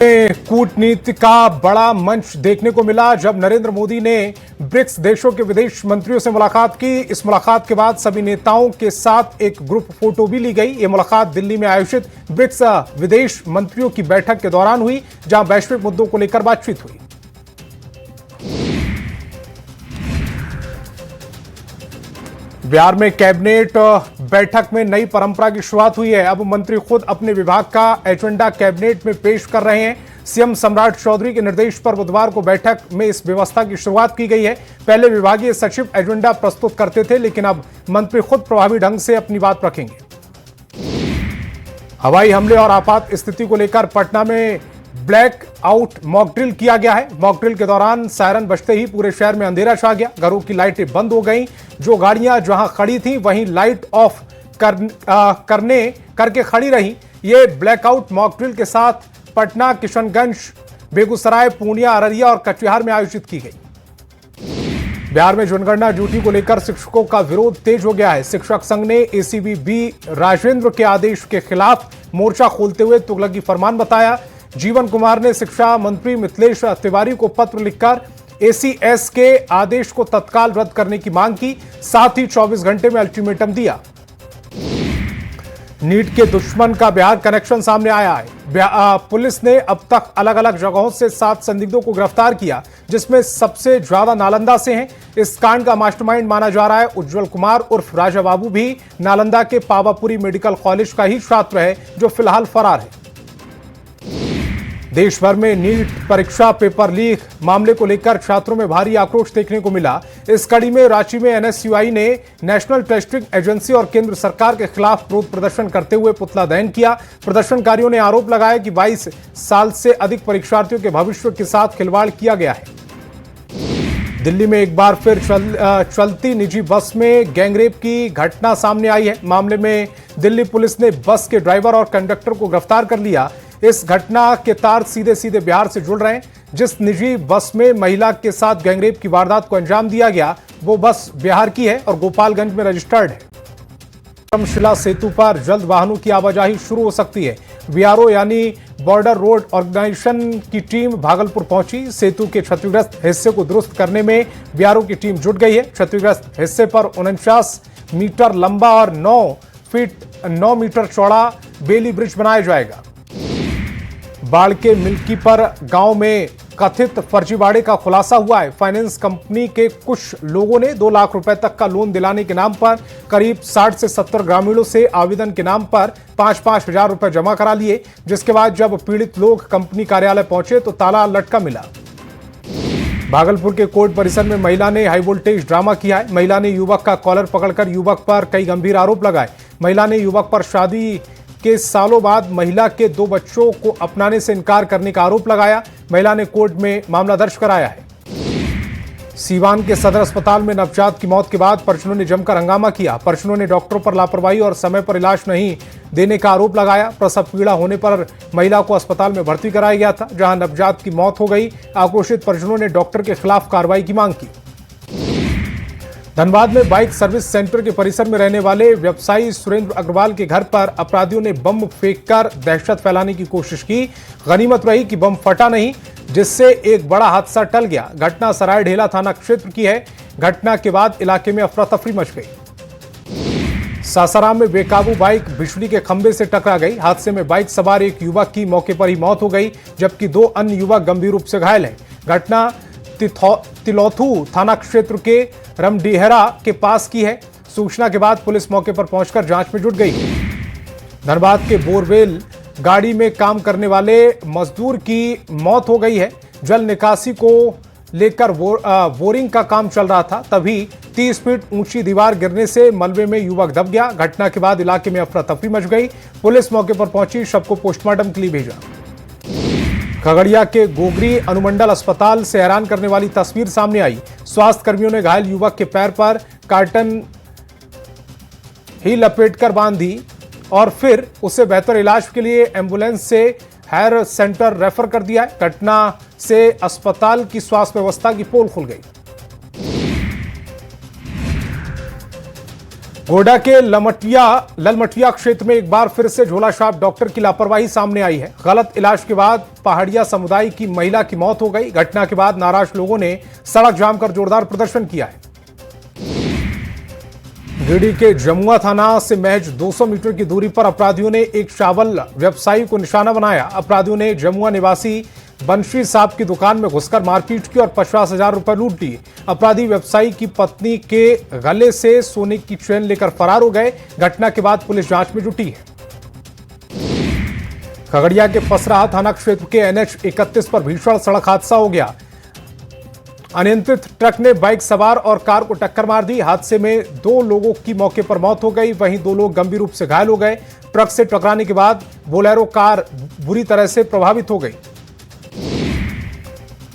कूटनीति का बड़ा मंच देखने को मिला जब नरेंद्र मोदी ने ब्रिक्स देशों के विदेश मंत्रियों से मुलाकात की। इस मुलाकात के बाद सभी नेताओं के साथ एक ग्रुप फोटो भी ली गई। ये मुलाकात दिल्ली में आयोजित ब्रिक्स विदेश मंत्रियों की बैठक के दौरान हुई, जहां वैश्विक मुद्दों को लेकर बातचीत हुई। बिहार में कैबिनेट बैठक में नई परंपरा की शुरुआत हुई है। अब मंत्री खुद अपने विभाग का एजेंडा कैबिनेट में पेश कर रहे हैं। सीएम सम्राट चौधरी के निर्देश पर बुधवार को बैठक में इस व्यवस्था की शुरुआत की गई है। पहले विभागीय सचिव एजेंडा प्रस्तुत करते थे, लेकिन अब मंत्री खुद प्रभावी ढंग से अपनी बात रखेंगे। हवाई हमले और आपात स्थिति को लेकर पटना में ब्लैक आउट मॉक ड्रिल किया गया है। मॉक ड्रिल के दौरान सायरन बजते ही पूरे शहर में अंधेरा छा गया। घरों की लाइटें बंद हो गईं। जो गाड़ियां जहां खड़ी थीं वहीं लाइट ऑफ करके खड़ी रही। ये ब्लैकआउट मॉक ड्रिल के साथ पटना, किशनगंज, बेगूसराय, पूर्णिया, अररिया और कटिहार में आयोजित की गई। बिहार में जनगणना ड्यूटी को लेकर शिक्षकों का विरोध तेज हो गया है। शिक्षक संघ ने एसीबी बी राजेंद्र के आदेश के खिलाफ मोर्चा खोलते हुए तुगलकी फरमान बताया। जीवन कुमार ने शिक्षा मंत्री मिथिलेश तिवारी को पत्र लिखकर एसीएस के आदेश को तत्काल रद्द करने की मांग की, साथ ही 24 घंटे में अल्टीमेटम दिया। नीट के दुश्मन का बिहार कनेक्शन सामने आया है। पुलिस ने अब तक अलग अलग जगहों से 7 संदिग्धों को गिरफ्तार किया, जिसमें सबसे ज्यादा नालंदा से हैं। इस कांड का मास्टरमाइंड माना जा रहा है उज्जवल कुमार उर्फ राजा बाबू भी नालंदा के पावापुरी मेडिकल कॉलेज का ही छात्र है, जो फिलहाल फरार है। देश भर में नीट परीक्षा पेपर लीक मामले को लेकर छात्रों में भारी आक्रोश देखने को मिला। इस कड़ी में रांची में एनएसयूआई ने नेशनल टेस्टिंग एजेंसी और केंद्र सरकार के खिलाफ विरोध प्रदर्शन करते हुए पुतला दहन किया। प्रदर्शनकारियों ने आरोप लगाया कि 22 साल से अधिक परीक्षार्थियों के भविष्य के साथ खिलवाड़ किया गया है। दिल्ली में एक बार फिर चलती निजी बस में गैंगरेप की घटना सामने आई है। मामले में दिल्ली पुलिस ने बस के ड्राइवर और कंडक्टर को गिरफ्तार कर लिया। इस घटना के तार सीधे सीधे बिहार से जुड़ रहे हैं। जिस निजी बस में महिला के साथ गैंगरेप की वारदात को अंजाम दिया गया, वो बस बिहार की है और गोपालगंज में रजिस्टर्ड है। विक्रमशिला सेतु पर जल्द वाहनों की आवाजाही शुरू हो सकती है। बीआरओ यानी बॉर्डर रोड ऑर्गेनाइजेशन की टीम भागलपुर पहुंची। सेतु के क्षतिग्रस्त हिस्से को दुरुस्त करने में बीआरओ की टीम जुट गई है। क्षतिग्रस्त हिस्से पर 49 मीटर लंबा और 9 मीटर चौड़ा बेली ब्रिज बनाया जाएगा। बाढ़ के मिल्कीपर गांव में कथित फर्जीवाड़े का खुलासा हुआ है। फाइनेंस कंपनी के कुछ लोगों ने 2 लाख रुपए तक का लोन दिलाने के नाम पर करीब 60 से 70 ग्रामीणों से आवेदन के नाम पर 5-5 हजार रुपए जमा करा लिए, जिसके बाद जब पीड़ित लोग कंपनी कार्यालय पहुंचे तो ताला लटका मिला। भागलपुर के कोर्ट परिसर में महिला ने हाई वोल्टेज ड्रामा किया है। महिला ने युवक का कॉलर पकड़कर युवक पर कई गंभीर आरोप लगाए। महिला ने युवक पर शादी के सालों बाद महिला के 2 बच्चों को अपनाने से इनकार करने का आरोप लगाया। महिला ने कोर्ट में मामला दर्ज कराया है। सीवान के सदर अस्पताल में नवजात की मौत के बाद परिजनों ने जमकर हंगामा किया। परिजनों ने डॉक्टरों पर लापरवाही और समय पर इलाज नहीं देने का आरोप लगाया। प्रसव पीड़ा होने पर महिला को अस्पताल में भर्ती कराया गया था, जहां नवजात की मौत हो गई। आक्रोशित परिजनों ने डॉक्टर के खिलाफ कार्रवाई की मांग की। धनबाद में बाइक सर्विस सेंटर के परिसर में रहने वाले व्यवसायी सुरेंद्र अग्रवाल के घर पर अपराधियों ने बम फेंककर दहशत फैलाने की कोशिश की। गनीमत रही कि बम फटा नहीं, जिससे एक बड़ा हादसा टल गया। घटना सरायढेला थाना क्षेत्र की है। घटना के बाद इलाके में अफरा तफरी मच गई। सासाराम में बेकाबू बाइक बिजली के खंभे से टकरा गई। हादसे में बाइक सवार एक युवक की मौके पर ही मौत हो गई, जबकि 2 अन्य युवक गंभीर रूप से घायल हैं। घटना तिलौथू थाना क्षेत्र के रमडीहरा के पास की है। सूचना के बाद पुलिस मौके पर पहुंचकर जांच में जुट गई। धनबाद के बोरवेल गाड़ी में काम करने वाले मजदूर की मौत हो गई है। जल निकासी को लेकर बोरिंग का काम चल रहा था, तभी 30 फीट ऊंची दीवार गिरने से मलबे में युवक दब गया। घटना के बाद इलाके में अफरा तफरी मच गई। पुलिस मौके पर पहुंची, शव को पोस्टमार्टम के लिए भेजा। खगड़िया के गोगरी अनुमंडल अस्पताल से हैरान करने वाली तस्वीर सामने आई। स्वास्थ्य कर्मियों ने घायल युवक के पैर पर कार्टन ही लपेटकर बांध दी और फिर उसे बेहतर इलाज के लिए एम्बुलेंस से हायर सेंटर रेफर कर दिया। घटना से अस्पताल की स्वास्थ्य व्यवस्था की पोल खुल गई। गोड्डा के ललमटिया क्षेत्र में एक बार फिर से झोलाछाप डॉक्टर की लापरवाही सामने आई है। गलत इलाज के बाद पहाड़िया समुदाय की महिला की मौत हो गई। घटना के बाद नाराज लोगों ने सड़क जाम कर जोरदार प्रदर्शन किया है। गिरिडीह के जमुआ थाना से महज 200 मीटर की दूरी पर अपराधियों ने एक चावल व्यवसायी को निशाना बनाया। अपराधियों ने जमुआ निवासी बंशी साहब की दुकान में घुसकर मारपीट की और 50,000 रुपए लूट लिए। अपराधी व्यवसायी की पत्नी के गले से सोने की चेन लेकर फरार हो गए। घटना के बाद पुलिस जांच में जुटी है। खगड़िया के पसराहा थाना क्षेत्र के NH 31 पर भीषण सड़क हादसा हो गया। अनियंत्रित ट्रक ने बाइक सवार और कार को टक्कर मार दी। हादसे में 2 लोगों की मौके पर मौत हो गई, वहीं 2 लोग गंभीर रूप से घायल हो गए। ट्रक से टकराने के बाद बोलेरो कार बुरी तरह से प्रभावित हो गई।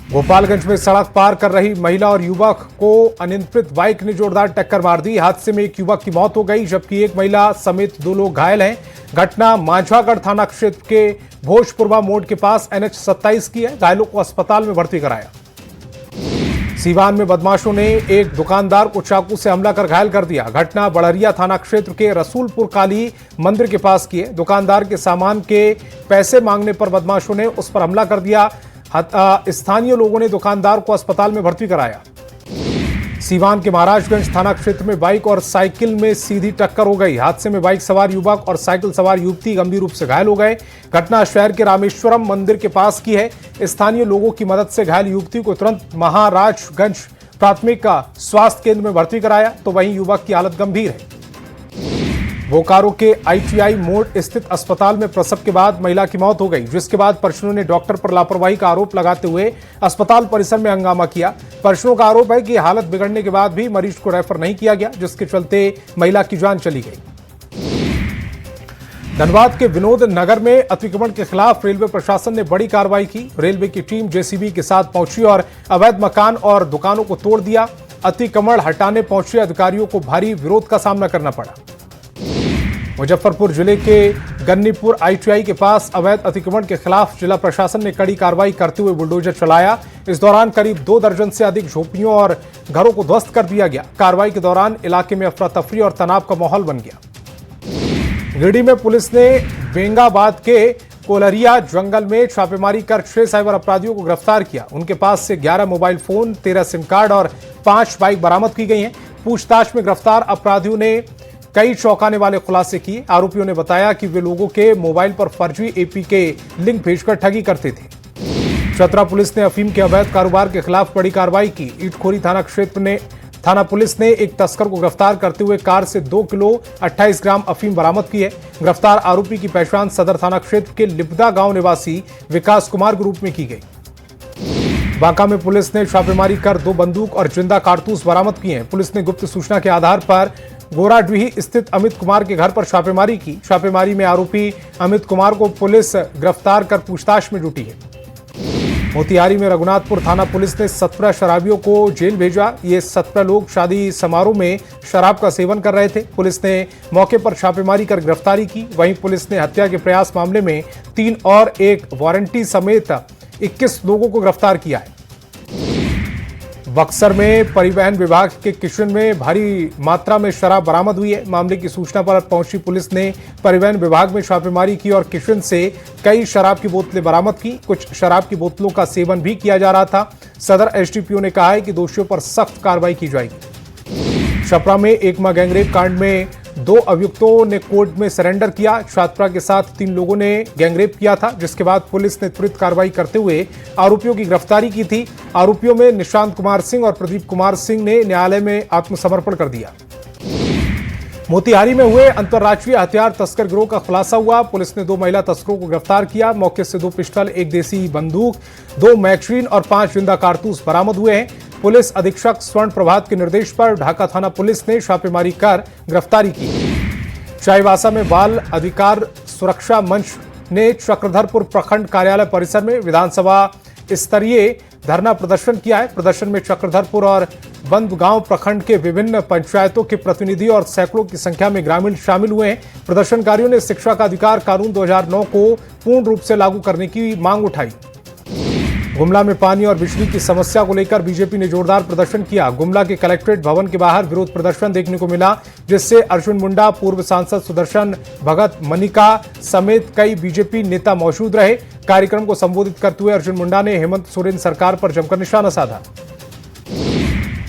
गोपालगंज में सड़क पार कर रही महिला और युवक को अनियंत्रित बाइक ने जोरदार टक्कर मार दी। हादसे में एक युवक की मौत हो गई, जबकि एक महिला समेत 2 लोग घायल हैं। घटना मांझागढ़ थाना क्षेत्र के भोजपुरवा मोड़ के पास NH 27 की है। घायलों को अस्पताल में भर्ती कराया। सीवान में बदमाशों ने एक दुकानदार को चाकू से हमला कर घायल कर दिया। घटना बड़हरिया थाना क्षेत्र के रसूलपुर काली मंदिर के पास की है। दुकानदार के सामान के पैसे मांगने पर बदमाशों ने उस पर हमला कर दिया। स्थानीय लोगों ने दुकानदार को अस्पताल में भर्ती कराया। सीवान के महाराजगंज थाना क्षेत्र में बाइक और साइकिल में सीधी टक्कर हो गई। हादसे में बाइक सवार युवक और साइकिल सवार युवती गंभीर रूप से घायल हो गए। घटना शहर के रामेश्वरम मंदिर के पास की है। स्थानीय लोगों की मदद से घायल युवती को तुरंत महाराजगंज प्राथमिक स्वास्थ्य केंद्र में भर्ती कराया, तो वहीं युवक की हालत गंभीर है। बोकारो के ITI मोड़ स्थित अस्पताल में प्रसव के बाद महिला की मौत हो गई, जिसके बाद परिजनों ने डॉक्टर पर लापरवाही का आरोप लगाते हुए अस्पताल परिसर में हंगामा किया। परिजनों का आरोप है कि हालत बिगड़ने के बाद भी मरीज को रेफर नहीं किया गया, जिसके चलते महिला की जान चली गई। धनबाद के विनोद नगर में अतिक्रमण के खिलाफ रेलवे प्रशासन ने बड़ी कार्रवाई की। रेलवे की टीम JCB के साथ पहुंची और अवैध मकान और दुकानों को तोड़ दिया। अतिक्रमण हटाने पहुंचे अधिकारियों को भारी विरोध का सामना करना पड़ा। मुजफ्फरपुर जिले के गन्नीपुर ITI के पास अवैध अतिक्रमण के खिलाफ जिला प्रशासन ने कड़ी कार्रवाई करते हुए बुलडोजर चलाया। इस दौरान करीब 2 दर्जन से अधिक झोपड़ियों और घरों को ध्वस्त कर दिया गया। कार्रवाई के दौरान इलाके में अफरा तफरी और तनाव का माहौल बन गया। गिरिडीह में पुलिस ने बेंगाबाद के कोलरिया जंगल में छापेमारी कर 6 साइबर अपराधियों को गिरफ्तार किया। उनके पास से 11 मोबाइल फोन, 13 सिम कार्ड और 5 बाइक बरामद की गई हैं। पूछताछ में गिरफ्तार अपराधियों ने कई चौंकाने वाले खुलासे किए। आरोपियों ने बताया कि वे लोगों के मोबाइल पर फर्जी APK लिंक भेजकर ठगी करते थे। चतरा पुलिस ने अफीम के अवैध कारोबार के खिलाफ बड़ी कार्रवाई की। ईटखोरी थाना क्षेत्र में थाना पुलिस ने एक तस्कर को गिरफ्तार करते हुए कार से 2 किलो 28 ग्राम अफीम बरामद की है। गिरफ्तार आरोपी की पहचान सदर थाना क्षेत्र के लिबदा गांव निवासी विकास कुमार के रूप में की गई। बांका में पुलिस ने छापेमारी कर 2 बंदूक और जिंदा कारतूस बरामद किए हैं। पुलिस ने गुप्त सूचना के आधार पर गोराडीह स्थित अमित कुमार के घर पर छापेमारी की। छापेमारी में आरोपी अमित कुमार को पुलिस गिरफ्तार कर पूछताछ में जुटी है। मोतिहारी में रघुनाथपुर थाना पुलिस ने 17 शराबियों को जेल भेजा। ये 17 लोग शादी समारोह में शराब का सेवन कर रहे थे। पुलिस ने मौके पर छापेमारी कर गिरफ्तारी की। वहीं पुलिस ने हत्या के प्रयास मामले में 3 और एक वारंटी समेत 21 लोगों को गिरफ्तार किया है। बक्सर में परिवहन विभाग के किशन में भारी मात्रा में शराब बरामद हुई है। मामले की सूचना पर पहुंची पुलिस ने परिवहन विभाग में छापेमारी की और किशन से कई शराब की बोतलें बरामद की। कुछ शराब की बोतलों का सेवन भी किया जा रहा था। सदर SDPO ने कहा है कि दोषियों पर सख्त कार्रवाई की जाएगी। छपरा में एकमा गैंगरेप कांड में 2 अभियुक्तों ने कोर्ट में सरेंडर किया। छात्रा के साथ 3 लोगों ने गैंगरेप किया था, जिसके बाद पुलिस ने त्वरित कार्रवाई करते हुए आरोपियों की गिरफ्तारी की थी। आरोपियों में निशांत कुमार सिंह और प्रदीप कुमार सिंह ने न्यायालय में आत्मसमर्पण कर दिया। मोतिहारी में हुए अंतर्राष्ट्रीय हथियार तस्कर गिरोह का खुलासा हुआ। पुलिस ने 2 महिला तस्करों को गिरफ्तार किया। मौके से 2 पिस्टल, 1 देसी बंदूक, 2 मैगजीन और 5 जिंदा कारतूस बरामद हुए हैं। पुलिस अधीक्षक स्वर्ण प्रभात के निर्देश पर ढाका थाना पुलिस ने छापेमारी कर गिरफ्तारी की। चाईबासा में बाल अधिकार सुरक्षा मंच ने चक्रधरपुर प्रखंड कार्यालय परिसर में विधानसभा स्तरीय धरना प्रदर्शन किया है। प्रदर्शन में चक्रधरपुर और बंदगांव प्रखंड के विभिन्न पंचायतों के प्रतिनिधि और सैकड़ों की संख्या में ग्रामीण शामिल हुए हैं। प्रदर्शनकारियों ने शिक्षा का अधिकार कानून 2009 को पूर्ण रूप से लागू करने की मांग उठाई। गुमला में पानी और बिजली की समस्या को लेकर बीजेपी ने जोरदार प्रदर्शन किया। गुमला के कलेक्ट्रेट भवन के बाहर विरोध प्रदर्शन देखने को मिला, जिससे अर्जुन मुंडा, पूर्व सांसद सुदर्शन भगत, मनिका समेत कई बीजेपी नेता मौजूद रहे। कार्यक्रम को संबोधित करते हुए अर्जुन मुंडा ने हेमंत सोरेन सरकार पर जमकर निशाना साधा।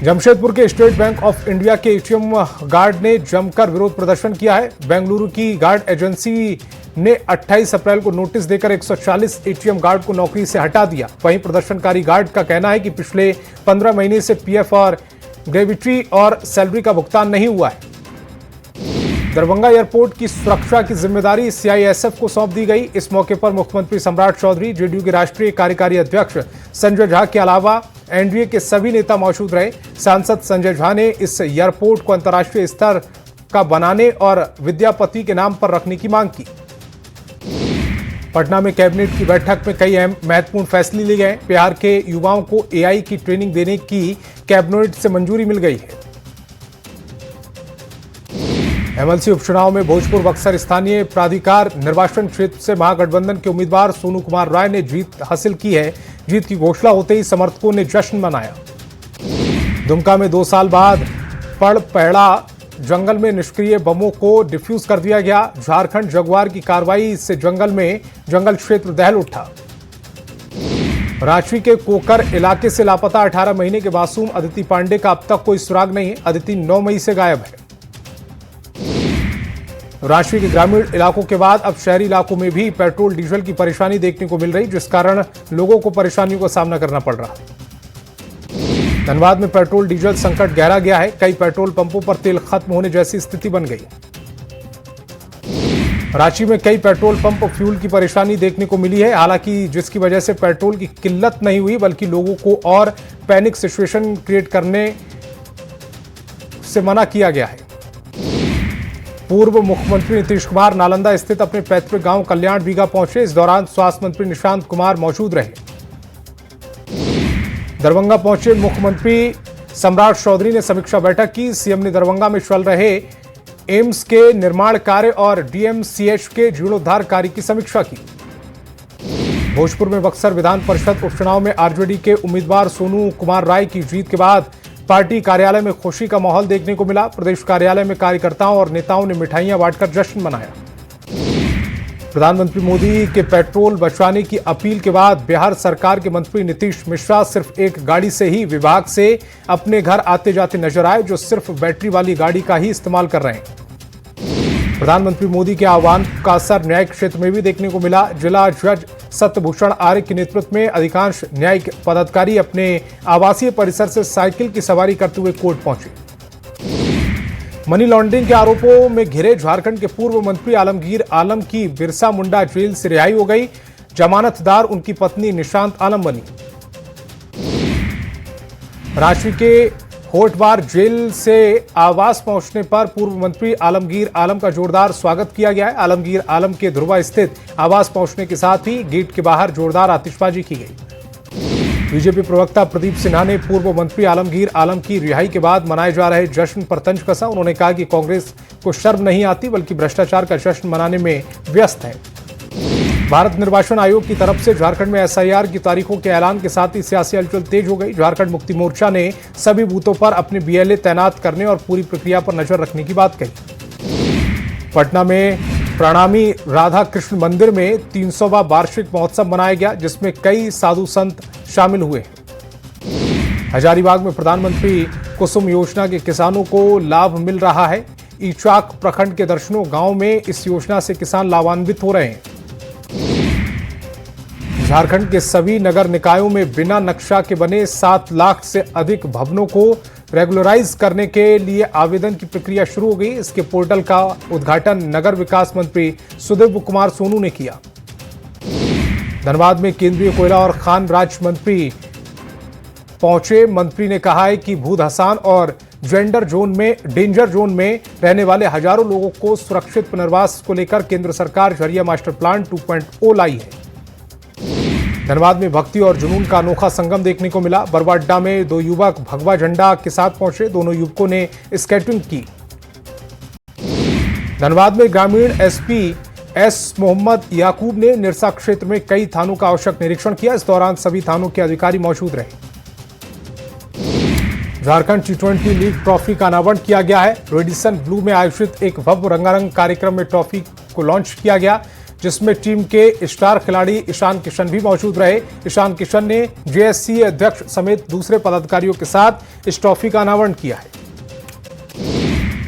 जमशेदपुर के स्टेट बैंक ऑफ इंडिया के एटीएम गार्ड ने जमकर विरोध प्रदर्शन किया है। बेंगलुरु की गार्ड एजेंसी ने 28 अप्रैल को नोटिस देकर 140 एटीएम गार्ड को नौकरी से हटा दिया। वहीं प्रदर्शनकारी गार्ड का कहना है कि पिछले 15 महीने से पीएफ और ग्रेविटी और सैलरी का भुगतान नहीं हुआ है। दरभंगा एयरपोर्ट की सुरक्षा की जिम्मेदारी सीआईएसएफ को सौंप दी गई। इस मौके पर मुख्यमंत्री सम्राट चौधरी, जेडीयू के राष्ट्रीय कार्यकारी अध्यक्ष संजय झा के अलावा एनडीए के सभी नेता मौजूद रहे। सांसद संजय झा ने इस एयरपोर्ट को अंतर्राष्ट्रीय स्तर का बनाने और विद्यापति के नाम पर रखने की मांग की। पटना में कैबिनेट की बैठक में कई अहम महत्वपूर्ण फैसले लिए गए। बिहार के युवाओं को एआई की ट्रेनिंग देने की कैबिनेट से मंजूरी मिल गई है। एमएलसी उपचुनाव में भोजपुर बक्सर स्थानीय प्राधिकार निर्वाचन क्षेत्र से महागठबंधन के उम्मीदवार सोनू कुमार राय ने जीत हासिल की है। जीत की घोषणा होते ही समर्थकों ने जश्न मनाया। दुमका में 2 साल बाद पड़पैड़ा जंगल में निष्क्रिय बमों को डिफ्यूज कर दिया गया। झारखंड जगुआर की कार्रवाई से जंगल क्षेत्र दहल उठा। रांची के कोकर इलाके से लापता 18 महीने के मासूम अदिति पांडे का अब तक कोई सुराग नहीं है। अदिति 9 मई से गायब है। रांची के ग्रामीण इलाकों के बाद अब शहरी इलाकों में भी पेट्रोल डीजल की परेशानी देखने को मिल रही, जिस कारण लोगों को परेशानियों का सामना करना पड़ रहा है। धनबाद में पेट्रोल डीजल संकट गहरा गया है। कई पेट्रोल पंपों पर तेल खत्म होने जैसी स्थिति बन गई। रांची में कई पेट्रोल पंप फ्यूल की परेशानी देखने को मिली है, हालांकि जिसकी वजह से पेट्रोल की किल्लत नहीं हुई, बल्कि लोगों को और पैनिक सिचुएशन क्रिएट करने से मना किया गया है। पूर्व मुख्यमंत्री नीतीश कुमार नालंदा स्थित अपने पैतृक गांव कल्याण बीघा पहुंचे। इस दौरान स्वास्थ्य मंत्री निशांत कुमार मौजूद रहे। दरभंगा पहुंचे मुख्यमंत्री सम्राट चौधरी ने समीक्षा बैठक की। सीएम ने दरभंगा में चल रहे एम्स के निर्माण कार्य और डीएमसीएच के जीर्णोद्धार कार्य की समीक्षा की। भोजपुर में बक्सर विधान परिषद उपचुनाव में आरजेडी के उम्मीदवार सोनू कुमार राय की जीत के बाद पार्टी कार्यालय में खुशी का माहौल देखने को मिला। प्रदेश कार्यालय में कार्यकर्ताओं और नेताओं ने मिठाइयां बांटकर जश्न मनाया। प्रधानमंत्री मोदी के पेट्रोल बचाने की अपील के बाद बिहार सरकार के मंत्री नीतीश मिश्रा सिर्फ एक गाड़ी से ही विभाग से अपने घर आते जाते नजर आए, जो सिर्फ बैटरी वाली गाड़ी का ही इस्तेमाल कर रहे हैं। प्रधानमंत्री मोदी के आह्वान का असर न्यायिक क्षेत्र में भी देखने को मिला। जिला जज सत्यभूषण आर्य के नेतृत्व में अधिकांश न्यायिक पदाधिकारी अपने आवासीय परिसर से साइकिल की सवारी करते हुए कोर्ट पहुंचे। मनी लॉन्ड्रिंग के आरोपों में घिरे झारखंड के पूर्व मंत्री आलमगीर आलम की बिरसा मुंडा जेल से रिहाई हो गई। जमानतदार उनकी पत्नी निशांत आलम बनी। रांची के होटवार जेल से आवास पहुंचने पर पूर्व मंत्री आलमगीर आलम का जोरदार स्वागत किया गया है। आलमगीर आलम के ध्रुवा स्थित आवास पहुंचने के साथ ही गेट के बाहर जोरदार आतिशबाजी की गई। बीजेपी प्रवक्ता प्रदीप सिन्हा ने पूर्व मंत्री आलमगीर आलम की रिहाई के बाद मनाए जा रहे जश्न पर तंज कसा। उन्होंने कहा कि कांग्रेस को शर्म नहीं आती, बल्कि भ्रष्टाचार का जश्न मनाने में व्यस्त है। भारत निर्वाचन आयोग की तरफ से झारखंड में एसआईआर की तारीखों के ऐलान के साथ ही सियासी हलचल तेज हो गई। झारखंड मुक्ति मोर्चा ने सभी बूथों पर अपने बीएलए तैनात करने और पूरी प्रक्रिया पर नजर रखने की बात कही। पटना में प्रणामी राधा कृष्ण मंदिर में 300वां वार्षिक महोत्सव मनाया गया, जिसमें कई साधु संत शामिल हुए। हजारीबाग में प्रधानमंत्री कुसुम योजना के किसानों को लाभ मिल रहा है। ईचाक प्रखंड के दर्शनों गांव में इस योजना से किसान लाभान्वित हो रहे हैं। झारखंड के सभी नगर निकायों में बिना नक्शा के बने 7 लाख से अधिक भवनों को रेगुलराइज करने के लिए आवेदन की प्रक्रिया शुरू हो गई। इसके पोर्टल का उद्घाटन नगर विकास मंत्री सुदेव कुमार सोनू ने किया। धनबाद में केंद्रीय कोयला और खान राज्य मंत्री पहुंचे। मंत्री ने कहा है कि भूधसान और डेंजर जोन में रहने वाले हजारों लोगों को सुरक्षित पुनर्वास को लेकर केंद्र सरकार जरिया मास्टर प्लान 2.0 लाई है। धनबाद में भक्ति और जुनून का अनोखा संगम देखने को मिला। बरवाड्डा में 2 युवक भगवा झंडा के साथ पहुंचे। दोनों युवकों ने स्केटिंग की। धनबाद में ग्रामीण एसपी एस मोहम्मद याकूब ने निरसा क्षेत्र में कई थानों का आवश्यक निरीक्षण किया। इस दौरान सभी थानों के अधिकारी मौजूद रहे। झारखंड T20 लीग ट्रॉफी का अनावरण किया गया है। रेडिसन ब्लू में आयोजित एक भव्य रंगारंग कार्यक्रम में ट्रॉफी को लॉन्च किया गया, जिसमें टीम के स्टार खिलाड़ी ईशान किशन भी मौजूद रहे। ईशान किशन ने JSC अध्यक्ष समेत दूसरे पदाधिकारियों के साथ इस ट्रॉफी का अनावरण किया है।